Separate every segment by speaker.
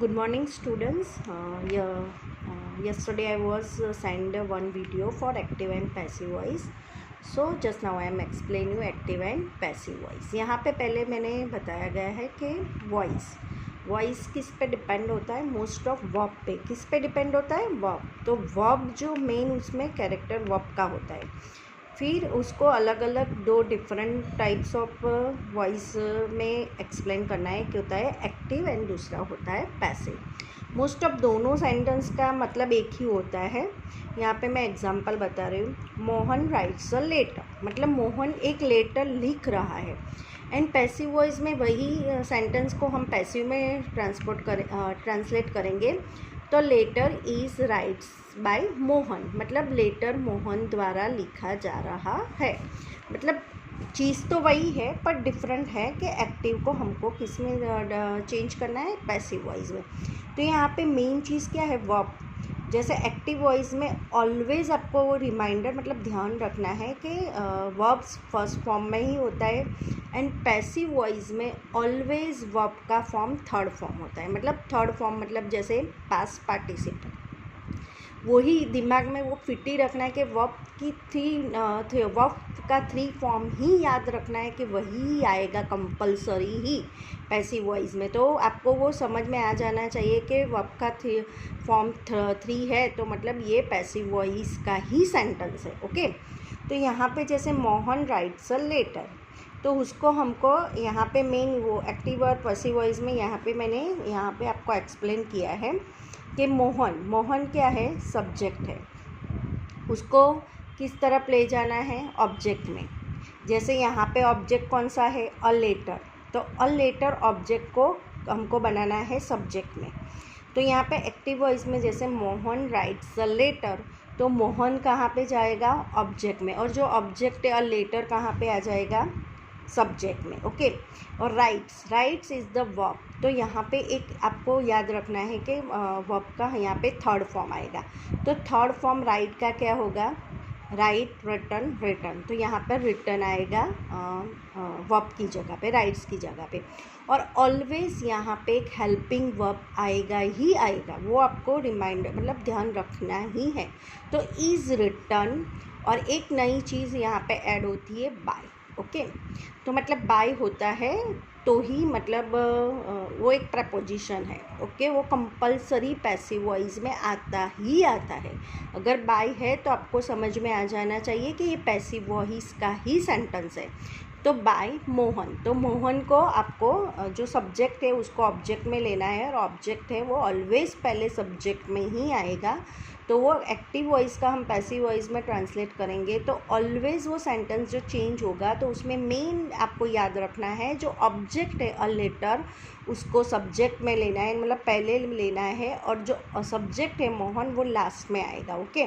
Speaker 1: Good morning, students. Yesterday I was sent one video for active and passive voice. So just now I am explaining you active and passive voice. यहाँ पे पहले मैंने बताया गया है कि voice किस पे डिपेंड होता है, मोस्ट ऑफ वर्ब पे। किस पे डिपेंड होता है? वर्ब। तो वर्ब जो मेन उसमें कैरेक्टर वर्ब का होता है, फिर उसको अलग अलग दो डिफरेंट टाइप्स ऑफ वॉइस में एक्सप्लेन करना है कि होता है एक्टिव एंड दूसरा होता है पैसिव। मोस्ट ऑफ दोनों सेंटेंस का मतलब एक ही होता है। यहाँ पे मैं एग्जांपल बता रही हूँ। मोहन राइट्स अ लेटर, मतलब मोहन एक लेटर लिख रहा है। एंड पैसिव वॉइस में वही सेंटेंस को हम पैसिव में ट्रांसलेट करेंगे तो letter is writes by Mohan, मतलब लेटर मोहन द्वारा लिखा जा रहा है। मतलब चीज़ तो वही है पर डिफरेंट है कि एक्टिव को हमको किस में चेंज करना है, पैसिव वॉइस में। तो यहाँ पे मेन चीज़ क्या है? वर्ब। जैसे एक्टिव वॉइस में ऑलवेज आपको वो रिमाइंडर मतलब ध्यान रखना है कि वर्ब्स फर्स्ट फॉर्म में ही होता है। एंड पैसिव वॉइस में ऑलवेज वर्ब का फॉर्म थर्ड फॉर्म होता है। मतलब थर्ड फॉर्म मतलब जैसे पास्ट पार्टिसिपल, वही दिमाग में वो फिट ही रखना है कि वर्ब की वर्ब का थ्री फॉर्म ही याद रखना है कि वही आएगा कंपलसरी ही पैसिव वॉइस में। तो आपको वो समझ में आ जाना चाहिए कि वर्ब का फॉर्म थ्री है तो मतलब ये पैसिव वॉइस का ही सेंटेंस है। ओके, तो यहाँ पे जैसे मोहन राइट्स अ लेटर, तो उसको हमको यहाँ पे मेन वो एक्टिव और पैसिव वॉइस में यहाँ पे आपको एक्सप्लेन किया है कि मोहन क्या है? सब्जेक्ट है। उसको किस तरफ ले जाना है? ऑब्जेक्ट में। जैसे यहाँ पे ऑब्जेक्ट कौन सा है? A letter. तो अ लेटर ऑब्जेक्ट को हमको बनाना है सब्जेक्ट में। तो यहाँ पे एक्टिव वॉइस में जैसे मोहन राइट्स अ लेटर, तो मोहन कहाँ पे जाएगा? ऑब्जेक्ट में। और जो ऑब्जेक्ट है अ लेटर कहाँ पे आ जाएगा? सब्जेक्ट में। ओके, और राइट्स इज़ द वर्ब। तो यहाँ पे एक आपको याद रखना है कि वर्ब का यहाँ पे थर्ड फॉर्म आएगा। तो थर्ड फॉर्म राइट का क्या होगा? Right, return. तो यहाँ पर रिटर्न आएगा वर्ब की जगह पे, राइट्स की जगह पे। और ऑलवेज यहाँ पे एक हेल्पिंग वर्ब आएगा ही आएगा, वो आपको रिमाइंडर मतलब ध्यान रखना ही है। तो इज़ रिटर्न, और एक नई चीज़ यहाँ पे ऐड होती है बाय। ओके, तो मतलब बाय होता है तो ही मतलब वो एक प्रपोजिशन है। ओके, वो कंपलसरी पैसिव वॉइस में आता है। अगर बाय है तो आपको समझ में आ जाना चाहिए कि ये पैसिव वॉइस का ही सेंटेंस है। तो बाय मोहन, तो मोहन को आपको जो सब्जेक्ट है उसको ऑब्जेक्ट में लेना है, और ऑब्जेक्ट है वो ऑलवेज पहले सब्जेक्ट में ही आएगा। तो वो एक्टिव वॉइस का हम पैसिव वॉइस में ट्रांसलेट करेंगे तो ऑलवेज वो सेंटेंस जो चेंज होगा तो उसमें मेन आपको याद रखना है जो ऑब्जेक्ट है अ लेटर उसको सब्जेक्ट में लेना है, मतलब पहले लेना है, और जो सब्जेक्ट है मोहन वो लास्ट में आएगा। ओके,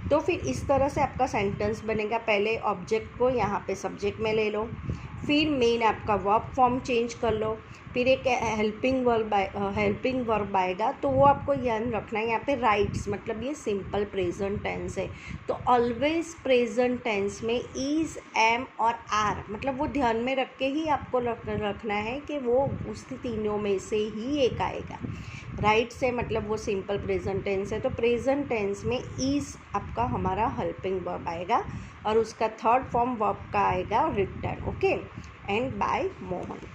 Speaker 1: तो फिर इस तरह से आपका सेंटेंस बनेगा। पहले ऑब्जेक्ट को यहाँ पे सब्जेक्ट में ले लो, फिर मेन आपका वर्ब फॉर्म चेंज कर लो, फिर एक हेल्पिंग वर्ब आएगा। तो वो आपको याद रखना है। यहाँ पे राइट्स मतलब ये सिंपल प्रेजेंट टेंस है, तो ऑलवेज प्रेजेंट टेंस में इज़, एम और आर मतलब वो ध्यान में रख के ही आपको रखना है कि वो उस तीनों में से ही एक आएगा। राइट से मतलब वो सिंपल प्रेजेंट टेंस है, तो प्रेजेंट टेंस में इज़ आपका हमारा हेल्पिंग वर्ब आएगा, और उसका थर्ड फॉर्म वर्ब का आएगा return. Okay, and by Mohan.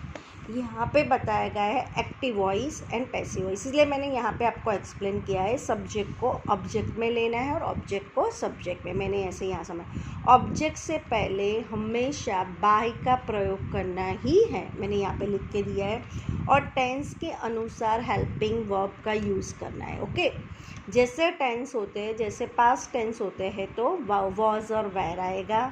Speaker 1: यहाँ पे बताया गया है active voice and passive voice, इसलिए मैंने यहाँ पे आपको एक्सप्लेन किया है। सब्जेक्ट को ऑब्जेक्ट में लेना है और ऑब्जेक्ट को सब्जेक्ट में। मैंने ऐसे यहाँ समझ, ऑब्जेक्ट से पहले हमेशा बाय का प्रयोग करना ही है, मैंने यहाँ पे लिख के दिया है। और टेंस के अनुसार हेल्पिंग वर्ब का यूज़ करना है। ओके, जैसे टेंस होते हैं, जैसे पास्ट टेंस होते हैं तो वॉज और वेर आएगा।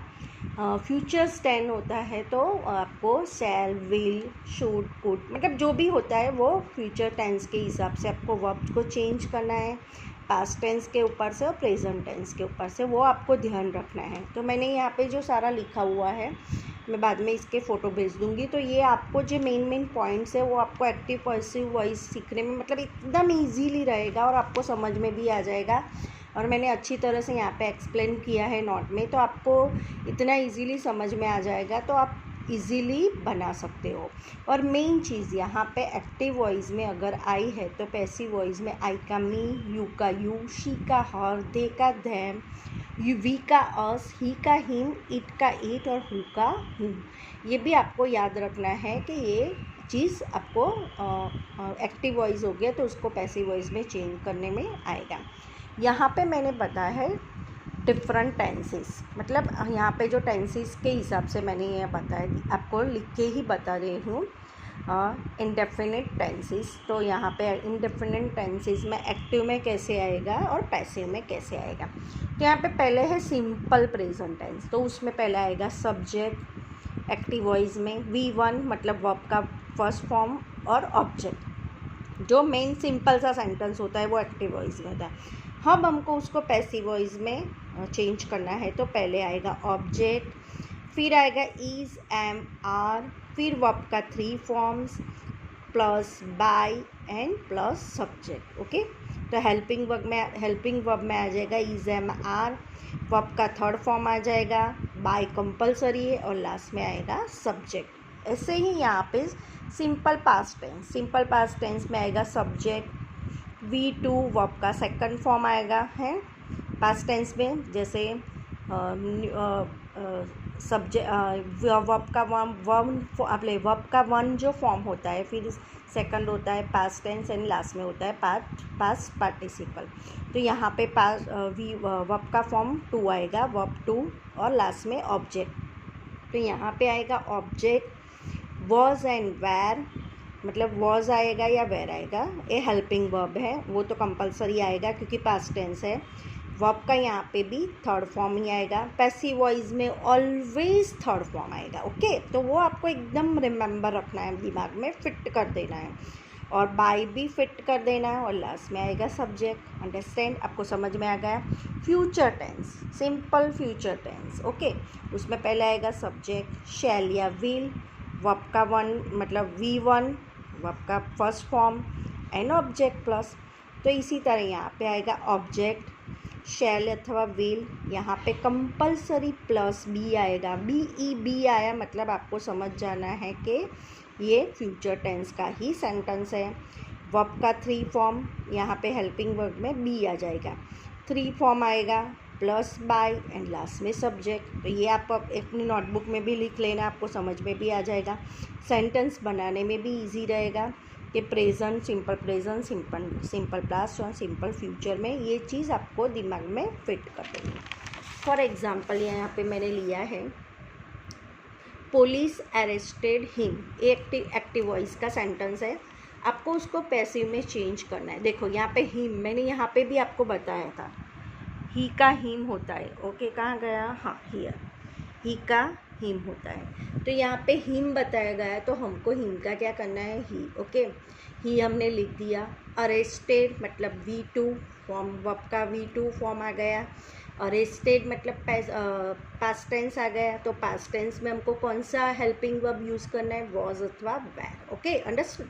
Speaker 1: फ्यूचर टेंस होता है तो आपको शैल, विल, शुड, कुड मतलब जो भी होता है वो फ्यूचर टेंस के हिसाब से आपको वर्ब को चेंज करना है, पास्ट टेंस के ऊपर से और प्रेजेंट टेंस के ऊपर से, वो आपको ध्यान रखना है। तो मैंने यहाँ पे जो सारा लिखा हुआ है मैं बाद में इसके फ़ोटो भेज दूँगी। तो ये आपको जो मेन पॉइंट्स है वो आपको एक्टिव पैसिव वॉइस सीखने में मतलब एकदम ईजीली रहेगा और आपको समझ में भी आ जाएगा। और मैंने अच्छी तरह से यहाँ पे एक्सप्लेन किया है नोट में, तो आपको इतना इजीली समझ में आ जाएगा। तो आप इजीली बना सकते हो। और मेन चीज़ यहाँ पे एक्टिव वॉइस में अगर आई है तो पैसिव वॉइस में आई का मी, यू का यू, शी का हर, दे का देम, वी का अस, ही का हिम, इट का इट और हु का हुम। ये भी आपको याद रखना है कि ये चीज़ आपको एक्टिव वॉइस हो गया तो उसको पैसिव वॉइस में चेंज करने में आएगा। यहाँ पे मैंने बताया है डिफरेंट टेंसेस, मतलब यहाँ पे जो टेंसेस के हिसाब से मैंने ये बताया, आपको लिख के ही बता रही हूँ इंडेफिनिट टेंसेस। तो यहाँ पे इंडेफिनिट टेंसेस में एक्टिव में कैसे आएगा और पैसिव में कैसे आएगा। तो यहाँ पे पहले है सिंपल प्रेजेंट टेंस, तो उसमें पहले आएगा सब्जेक्ट एक्टिव वॉइस में, V1 मतलब वर्ब का फर्स्ट फॉर्म और ऑब्जेक्ट। जो मेन सिंपल सा सेंटेंस होता है वो एक्टिव वॉइस में होता है। अब हमको उसको पैसिव वॉइस में चेंज करना है तो पहले आएगा ऑब्जेक्ट, फिर आएगा इज़, एम, आर, फिर वर्ब का 3 forms plus by and plus subject. Okay, तो हेल्पिंग वर्ब में आ जाएगा इज़, एम, आर, वर्ब का 3rd फॉर्म आ जाएगा, बाय कंपलसरी है और लास्ट में आएगा सब्जेक्ट। ऐसे ही यहाँ पे सिंपल पास्ट टेंस में आएगा सब्जेक्ट, V2 वर्ब का 2nd फॉर्म आएगा है पास्ट टेंस में, जैसे वर्ब का 1 जो फॉर्म होता है, फिर 2nd होता है पास्ट टेंस एंड लास्ट में होता है पास्ट पार्टिसिपल। तो यहाँ पे वर्ब का फॉर्म 2 आएगा, वर्ब 2 और लास्ट में ऑब्जेक्ट। तो यहाँ पे आएगा ऑब्जेक्ट वॉज एंड वेर, मतलब वॉज आएगा या वेर आएगा, ये हेल्पिंग वर्ब है वो तो कंपलसरी आएगा क्योंकि पास्ट टेंस है। वर्ब का यहाँ पे भी 3rd फॉर्म ही आएगा। पैसिव वॉइस में ऑलवेज 3rd फॉर्म आएगा। ओके, तो वो आपको एकदम रिमेंबर रखना है, दिमाग में फिट कर देना है, और बाय भी फिट कर देना है, और लास्ट में आएगा सब्जेक्ट। अंडरस्टैंड, आपको समझ में आ गया। Future tense, simple future tense. Okay, उसमें पहले आएगा सब्जेक्ट शैल या विल, वर्ब का 1 मतलब V1 वर्ब का first form and object plus. तो इसी तरह यहाँ पे आएगा ऑब्जेक्ट शैल अथवा विल, यहाँ पे कंपलसरी प्लस बी आएगा, बी आया मतलब आपको समझ जाना है कि ये फ्यूचर टेंस का ही सेंटेंस है। वर्ब का 3 फॉर्म, यहाँ पे हेल्पिंग वर्ब में बी आ जाएगा, 3 फॉर्म आएगा प्लस बाय एंड लास्ट में सब्जेक्ट। तो ये आप अपनी नोटबुक में भी लिख लेना, आपको समझ में भी आ जाएगा, सेंटेंस बनाने में भी इजी रहेगा कि प्रेजेंट, सिंपल पास्ट और सिंपल फ्यूचर में ये चीज़ आपको दिमाग में फिट कर देंगे। फॉर एग्जांपल यहाँ पे मैंने लिया है police arrested him, active voice का सेंटेंस है, आपको उसको पैसिव में चेंज करना है। देखो यहाँ पे हिम, मैंने यहाँ पे भी आपको बताया था ही का हिम होता है। ओके, कहाँ गया, हाँ हियर, ही का हिम होता है। तो यहाँ पे हिम बताया गया है तो हमको हिम का क्या करना है, ही। ओके, ही हमने लिख दिया। अरेस्टेड मतलब V2 फॉर्म, वर्ब का V2 फॉर्म आ गया। अरेस्टेड मतलब पास्ट टेंस आ गया, तो पास्ट टेंस में हमको कौन सा हेल्पिंग वर्ब यूज़ करना है, वॉज अथवा वेर। Okay, understood.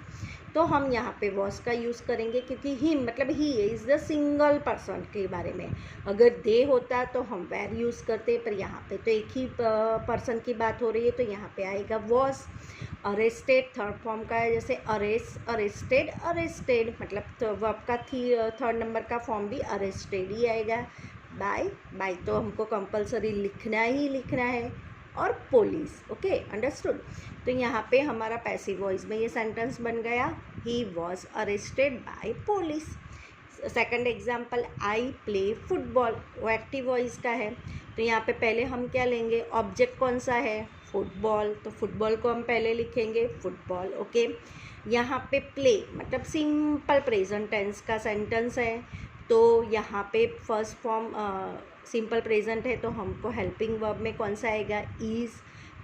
Speaker 1: तो हम यहाँ पे वॉज का यूज़ करेंगे क्योंकि हिम मतलब he is the single person के बारे में। अगर दे होता तो हम वेर यूज़ करते, पर यहाँ पे तो एक ही पर्सन की बात हो रही है तो यहाँ पे आएगा वॉज। अरेस्टेड 3rd फॉर्म का है, जैसे अरेस्टेड मतलब तो वर्ब का 3rd नंबर का फॉर्म भी अरेस्टेड ही आएगा। बाय तो हमको कंपलसरी लिखना है, और पुलिस। Okay, understood. तो यहाँ पे हमारा पैसिव वॉइस में ये सेंटेंस बन गया, he was arrested bye police. Second example, I play football, वो एक्टिव वॉइस का है। तो यहाँ पे पहले हम क्या लेंगे, ऑब्जेक्ट कौन सा है, फुटबॉल, तो फुटबॉल को हम पहले लिखेंगे फुटबॉल। ओके, यहाँ पे प्ले मतलब सिंपल प्रेजेंट टेंस का सेंटेंस है, तो यहाँ पे फर्स्ट फॉर्म सिंपल प्रेजेंट है तो हमको हेल्पिंग वर्ब में कौन सा आएगा, इज़।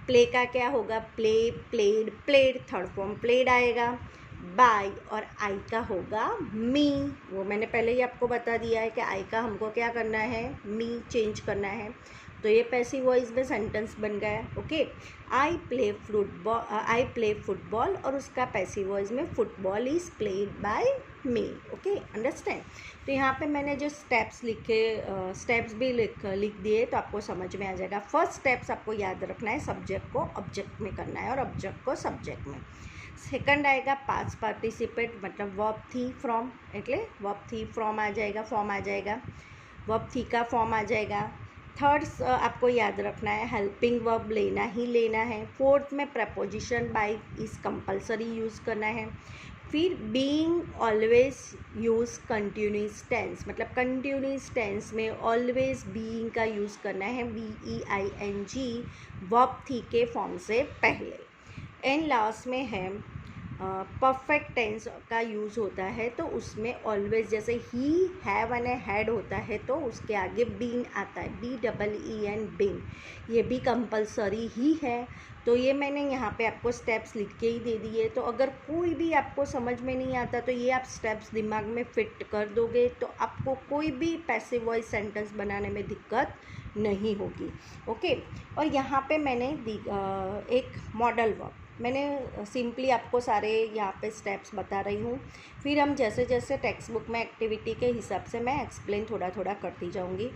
Speaker 1: प्ले का क्या होगा, play, played 3rd form played आएगा। बाय और आई का होगा मी, वो मैंने पहले ही आपको बता दिया है कि आई का हमको क्या करना है, मी चेंज करना है। तो ये पैसिव वॉइस में सेंटेंस बन गया। ओके, आई प्ले फुटबॉल और उसका पैसिव वॉइस में football is played by me. Okay, understand. तो यहाँ पे मैंने जो स्टेप्स स्टेप्स भी लिख दिए तो आपको समझ में आ जाएगा। फर्स्ट स्टेप्स आपको याद रखना है, सब्जेक्ट को ऑब्जेक्ट में करना है और ऑब्जेक्ट को सब्जेक्ट में। सेकंड आएगा पास्ट पार्टिसिपेट, मतलब वर्ब थी फ्रॉम, એટલે वर्ब थी फ्रॉम आ जाएगा, फॉर्म आ जाएगा, वर्ब थी का फॉर्म आ जाएगा। थर्ड आपको याद रखना है हेल्पिंग वर्ब लेना ही लेना है। फोर्थ में preposition by is compulsory use करना है। फिर being always use continuous tense, मतलब कंटिन्यूस टेंस में ऑलवेज बीइंग का यूज़ करना है, BEING, वर्ब थी के फॉर्म से पहले। एंड लास्ट में है परफेक्ट टेंस का यूज़ होता है, तो उसमें ऑलवेज जैसे ही, हैव एंड हैड होता है तो उसके आगे बीन आता है, BEEN, बीन, ये भी कंपलसरी ही है। तो ये मैंने यहाँ पे आपको स्टेप्स लिख के ही दे दिए। तो अगर कोई भी आपको समझ में नहीं आता तो ये आप स्टेप्स दिमाग में फिट कर दोगे तो आपको कोई भी पैसिव वॉइस सेंटेंस बनाने में दिक्कत नहीं होगी। ओके, और यहाँ पे मैंने एक मॉडल वर्ब, मैंने सिंपली आपको सारे यहाँ पे स्टेप्स बता रही हूँ। फिर हम जैसे जैसे टेक्स्ट बुक में एक्टिविटी के हिसाब से मैं एक्सप्लेन थोड़ा थोड़ा करती जाऊँगी।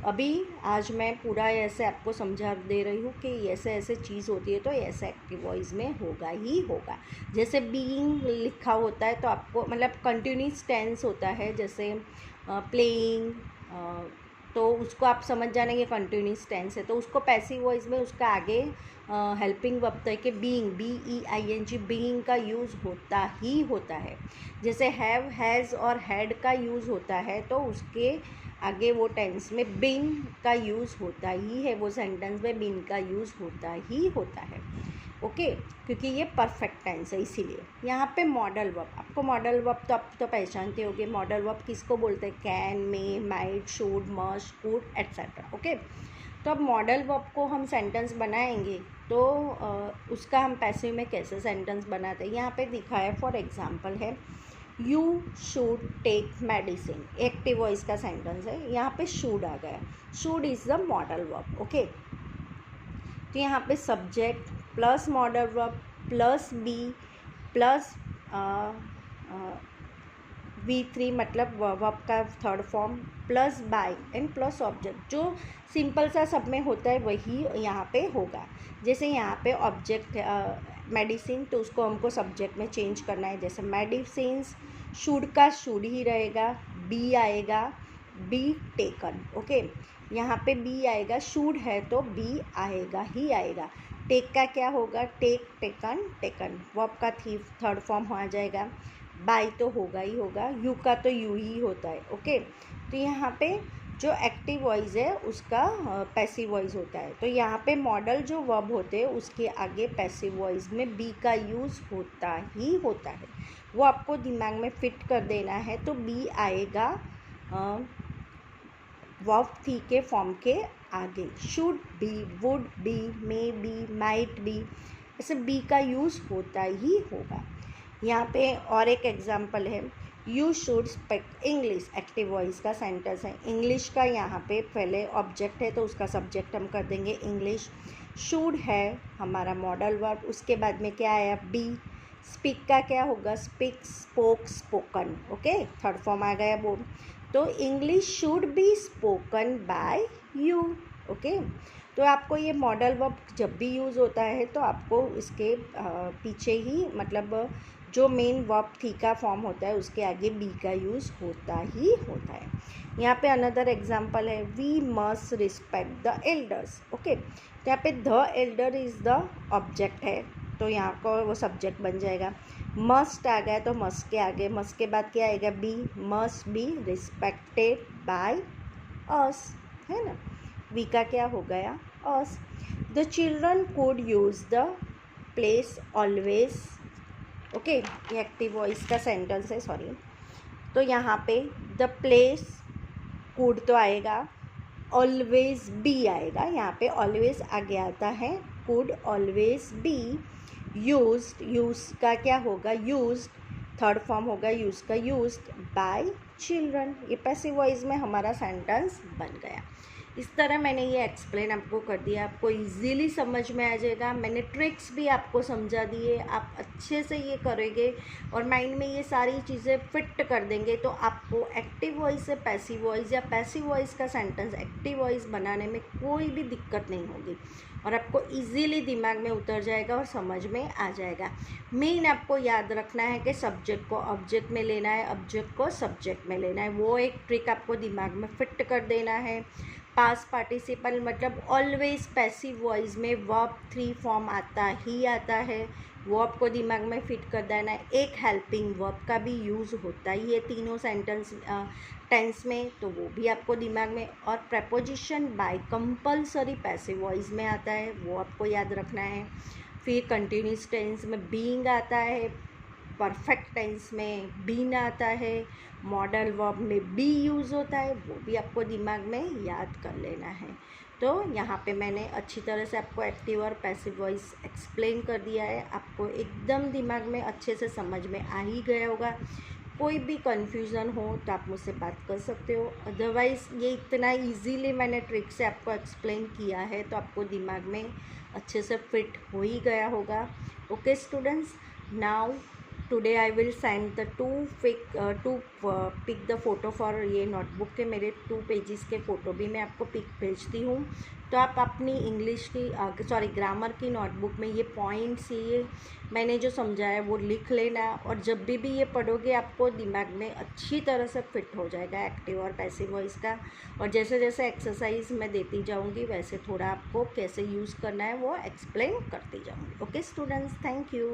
Speaker 1: अभी आज मैं पूरा ऐसे आपको समझा दे रही हूँ कि ऐसे ऐसे चीज़ होती है तो ऐसे एक्टिव वॉइस में होगा ही होगा। जैसे बीइंग लिखा होता है तो आपको, मतलब कंटिन्यूस टेंस होता है, जैसे प्लेइंग, तो उसको आप समझ जाने के कंटिन्यूस टेंस है, तो उसको पैसिव वॉइस में उसका आगे हेल्पिंग वर्ब है कि बीइंग, BEING, बीइंग का यूज़ होता ही होता है। जैसे हैव, हैज़ और हैड का यूज़ होता है तो उसके आगे वो टेंस में बीन का यूज़ होता ही है, वो सेंटेंस में बीन का यूज़ होता ही होता है। ओके, क्योंकि ये परफेक्ट टेंस है इसीलिए। यहाँ पे मॉडल वर्ब, आपको मॉडल वर्ब तो आप तो पहचानते होंगे। मॉडल वर्ब किसको बोलते हैं? Can, may, might, should, must, could, etcetera. Okay, तो अब मॉडल वर्ब को हम सेंटेंस बनाएंगे तो उसका हम पैसिव में कैसे सेंटेंस बनाते हैं, यहाँ पे दिखा है। फॉर एग्जांपल है you should take medicine, active voice का सेंटेंस है, यहाँ पे शुड आ गया। Should is the modal verb. Okay, तो यहाँ पे subject plus modal verb plus be plus V3, मतलब वर्ब का third form, plus by and plus object. जो सिंपल सा सब में होता है वही यहाँ पे होगा। जैसे यहाँ पे ऑब्जेक्ट मेडिसिन, तो उसको हमको सब्जेक्ट में चेंज करना है। जैसे मेडिसिन्स, शुड का शुड ही रहेगा, बी आएगा, बी टेकन। ओके, यहाँ पे बी आएगा, शुड है तो बी आएगा ही आएगा। टेक का क्या होगा? टेक, टेकन, टेकन, वर्ब का थर्ड फॉर्म आ जाएगा। बाय तो होगा ही होगा, यू का तो यू ही होता है। ओके, तो यहाँ पे जो एक्टिव वॉइस है उसका पैसिव वॉइस होता है। तो यहाँ पे मॉडल जो वर्ब होते हैं उसके आगे पैसिव वॉइस में बी का यूज़ होता ही होता है, वो आपको दिमाग में फिट कर देना है। तो बी आएगा वर्ब थी के फॉर्म के आगे, should be, would be, may be, might be, ऐसे बी का यूज़ होता ही होगा। यहाँ पे और एक एग्जांपल है, you should speak English, active voice का सेंटेंस है। इंग्लिश का यहाँ पे पहले ऑब्जेक्ट है तो उसका सब्जेक्ट हम कर देंगे इंग्लिश। शुड है हमारा मॉडल वर्ब, उसके बाद में क्या आया? बी। स्पीक का क्या होगा? Speak, spoke, spoken. Okay, third form आ गया वो। तो English should be spoken by you. Okay, तो आपको ये मॉडल वर्ब जब भी यूज़ होता है तो आपको इसके पीछे ही, मतलब जो मेन वर्ब थी का फॉर्म होता है उसके आगे बी का यूज़ होता ही होता है। यहाँ पे अनदर एग्जांपल है, we must respect the elders. Okay, तो यहाँ पे the elder is the object है तो यहाँ को वो सब्जेक्ट बन जाएगा। मस्ट आ गया तो मस्ट के आगे, मस्ट के बाद क्या आएगा? Be, must be respected by us, है ना। वी का क्या हो गया? Us. The children could use the place always. Okay, ये एक्टिव वॉइस का सेंटेंस है, सॉरी। तो यहाँ पे द प्लेस, कुड तो आएगा, ऑलवेज बी आएगा, यहाँ पे ऑलवेज आगे आता है, could always be used, use का क्या होगा? यूज्ड, थर्ड फॉर्म होगा यूज का, यूज्ड बाय चिल्ड्रन। ये पैसिव वॉइस में हमारा सेंटेंस बन गया। इस तरह मैंने ये एक्सप्लेन आपको कर दिया, आपको इजीली समझ में आ जाएगा। मैंने ट्रिक्स भी आपको समझा दिए, आप अच्छे से ये करेंगे और माइंड में ये सारी चीज़ें फिट कर देंगे तो आपको एक्टिव वॉइस से पैसिव वॉइस या पैसिव वॉइस का सेंटेंस एक्टिव वॉइस बनाने में कोई भी दिक्कत नहीं होगी और आपको इजीली दिमाग में उतर जाएगा और समझ में आ जाएगा। मेन आपको याद रखना है कि सब्जेक्ट को ऑब्जेक्ट में लेना है, ऑब्जेक्ट को सब्जेक्ट में लेना है, वो एक ट्रिक आपको दिमाग में फिट कर देना है। पास्ट पार्टिसिपल मतलब ऑलवेज पैसिव वॉइस में वर्ब 3 फॉर्म आता ही आता है, वो आपको दिमाग में फिट कर देना है। एक हेल्पिंग वर्ब का भी यूज़ होता ही है तीनों सेंटेंस टेंस में, तो वो भी आपको दिमाग में। और preposition by compulsory passive voice में आता है, वो आपको याद रखना है। फिर कंटिन्यूस टेंस में बीइंग आता है, परफेक्ट टेंस में बीन आता है, मॉडल वर्ब में बी यूज़ होता है, वो भी आपको दिमाग में याद कर लेना है। तो यहाँ पे मैंने अच्छी तरह से आपको एक्टिव और पैसिव वॉइस एक्सप्लेन कर दिया है, आपको एकदम दिमाग में अच्छे से समझ में आ ही गया होगा। कोई भी कन्फ्यूज़न हो तो आप मुझसे बात कर सकते हो, अदरवाइज़ ये इतना इजीली मैंने ट्रिक से आपको एक्सप्लेन किया है तो आपको दिमाग में अच्छे से फिट हो ही गया होगा। Okay students, now today I will send the to pick the photo for ये नोटबुक के मेरे 2 पेजेस के फ़ोटो भी मैं आपको पिक भेजती हूँ। तो आप अपनी इंग्लिश की ग्रामर की नोटबुक में ये पॉइंट्स ये मैंने जो समझाया है वो लिख लेना और जब भी ये पढ़ोगे आपको दिमाग में अच्छी तरह से फिट हो जाएगा एक्टिव और पैसिव वॉइस का। और जैसे जैसे एक्सरसाइज मैं देती जाऊँगी वैसे थोड़ा आपको कैसे यूज़ करना है वो एक्सप्लेन करती जाऊँगी। Okay students, thank you.